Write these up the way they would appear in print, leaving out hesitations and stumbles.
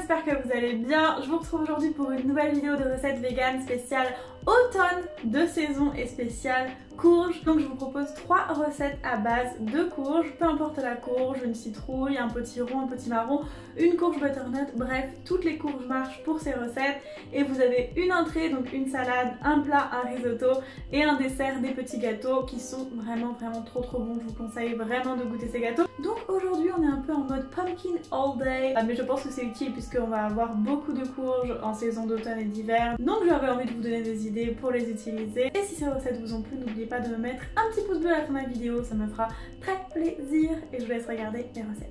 j'espère que vous allez bien. Je vous retrouve aujourd'hui pour une nouvelle vidéo de recettes vegan spéciale automne de saison et spéciale courge. Donc je vous propose 3 recettes à base de courge, peu importe la courge, une citrouille, un potiron, un potimarron, une courge butternut, bref, toutes les courges marchent pour ces recettes. Et vous avez une entrée, donc une salade, un plat, un risotto et un dessert, des petits gâteaux qui sont vraiment trop bons. Je vous conseille vraiment de goûter ces gâteaux. Donc aujourd'hui on est un peu en mode pumpkin all day, mais je pense que c'est utile puisqu'on va avoir beaucoup de courges en saison d'automne et d'hiver. Donc j'avais envie de vous donner des idées pour les utiliser. Et si ces recettes vous ont plu, n'oubliez pas de me mettre un petit pouce bleu à la fin de la vidéo, ça me fera très plaisir. Et je vous laisse regarder les recettes.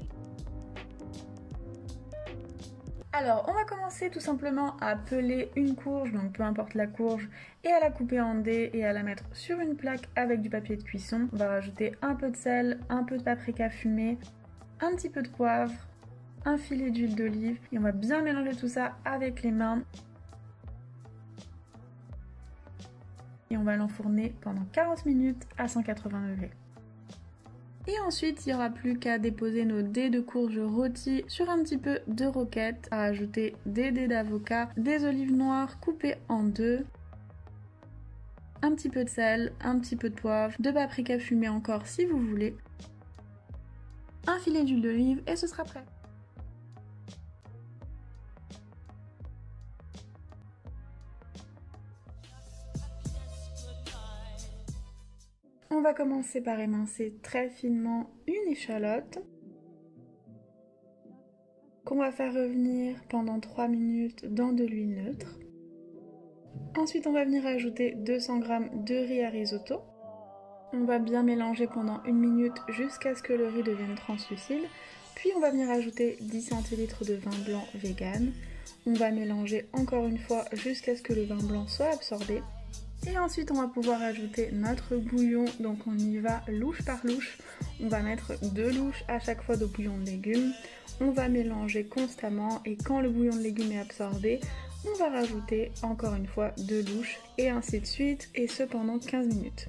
Alors, on va commencer tout simplement à peler une courge, donc peu importe la courge, et à la couper en dés et à la mettre sur une plaque avec du papier de cuisson. On va rajouter un peu de sel, un peu de paprika fumé, un petit peu de poivre, un filet d'huile d'olive et on va bien mélanger tout ça avec les mains. Et on va l'enfourner pendant 40 minutes à 180 degrés. Et ensuite, il n'y aura plus qu'à déposer nos dés de courge rôtis sur un petit peu de roquette, à ajouter des dés d'avocat, des olives noires coupées en deux, un petit peu de sel, un petit peu de poivre, de paprika fumé encore si vous voulez, un filet d'huile d'olive et ce sera prêt. On va commencer par émincer très finement une échalote qu'on va faire revenir pendant 3 minutes dans de l'huile neutre. Ensuite, on va venir ajouter 200 g de riz à risotto. On va bien mélanger pendant 1 minute jusqu'à ce que le riz devienne translucide. Puis on va venir ajouter 10 centilitres de vin blanc vegan. On va mélanger encore une fois jusqu'à ce que le vin blanc soit absorbé. Et ensuite on va pouvoir ajouter notre bouillon, donc on y va louche par louche. On va mettre 2 louches à chaque fois de bouillon de légumes. On va mélanger constamment et quand le bouillon de légumes est absorbé, on va rajouter encore une fois 2 louches et ainsi de suite, et ce pendant 15 minutes.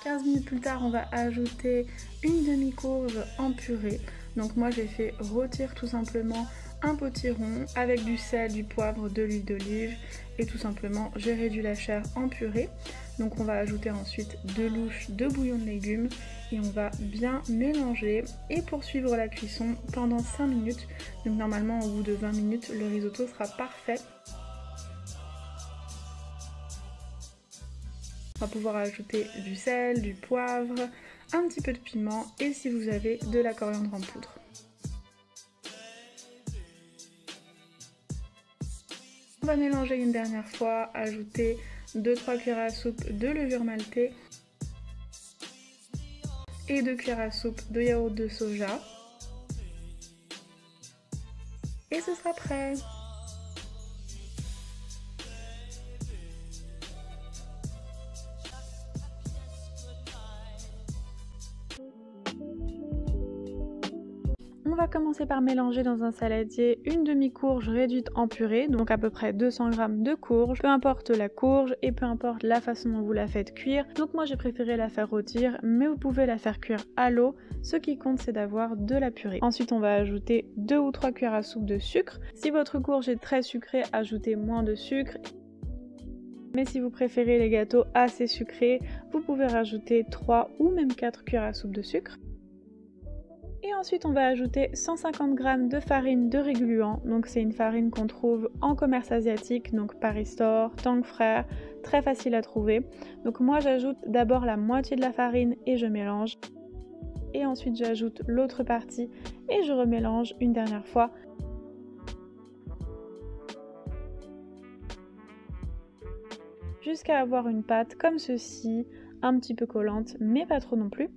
15 minutes plus tard, on va ajouter une demi-courge en purée. Donc moi j'ai fait rôtir tout simplement un potiron avec du sel, du poivre, de l'huile d'olive et tout simplement j'ai réduit la chair en purée. Donc on va ajouter ensuite 2 louches de bouillon de légumes et on va bien mélanger et poursuivre la cuisson pendant 5 minutes. Donc normalement au bout de 20 minutes le risotto sera parfait. On va pouvoir ajouter du sel, du poivre, un petit peu de piment et si vous avez de la coriandre en poudre. On va mélanger une dernière fois, ajouter 2-3 cuillères à soupe de levure maltée et 2 cuillères à soupe de yaourt de soja. Et ce sera prêt! On va commencer par mélanger dans un saladier une demi-courge réduite en purée, donc à peu près 200 g de courge, peu importe la courge et peu importe la façon dont vous la faites cuire. Donc moi j'ai préféré la faire rôtir, mais vous pouvez la faire cuire à l'eau, ce qui compte c'est d'avoir de la purée. Ensuite on va ajouter 2 ou 3 cuillères à soupe de sucre. Si votre courge est très sucrée, ajoutez moins de sucre. Mais si vous préférez les gâteaux assez sucrés, vous pouvez rajouter 3 ou même 4 cuillères à soupe de sucre. Et ensuite on va ajouter 150 g de farine de riz gluant, donc c'est une farine qu'on trouve en commerce asiatique, donc Paris Store, Tang Frères, très facile à trouver. Donc moi j'ajoute d'abord la moitié de la farine et je mélange. Et ensuite j'ajoute l'autre partie et je remélange une dernière fois. Jusqu'à avoir une pâte comme ceci, un petit peu collante mais pas trop non plus.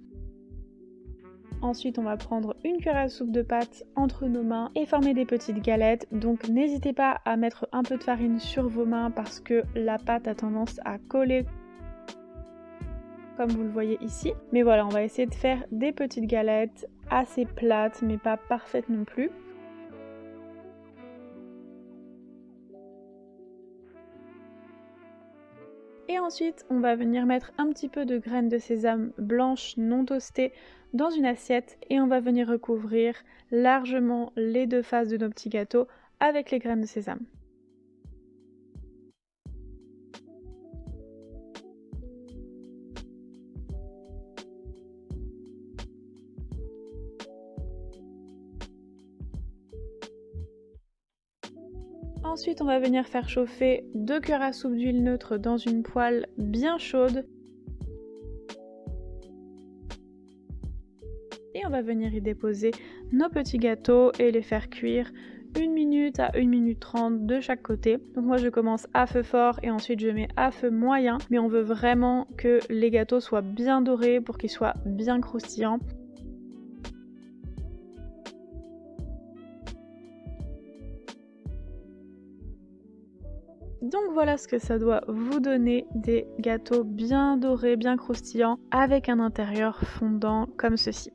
Ensuite on va prendre une cuillère à soupe de pâte entre nos mains et former des petites galettes. Donc n'hésitez pas à mettre un peu de farine sur vos mains parce que la pâte a tendance à coller comme vous le voyez ici. Mais voilà, on va essayer de faire des petites galettes assez plates mais pas parfaites non plus. Et ensuite, on va venir mettre un petit peu de graines de sésame blanches non toastées dans une assiette et on va venir recouvrir largement les deux faces de nos petits gâteaux avec les graines de sésame. Ensuite, on va venir faire chauffer 2 cuillères à soupe d'huile neutre dans une poêle bien chaude. Et on va venir y déposer nos petits gâteaux et les faire cuire 1 minute à 1 minute 30 de chaque côté. Donc moi je commence à feu fort et ensuite je mets à feu moyen. Mais on veut vraiment que les gâteaux soient bien dorés pour qu'ils soient bien croustillants. Donc voilà ce que ça doit vous donner, des gâteaux bien dorés, bien croustillants, avec un intérieur fondant comme ceci.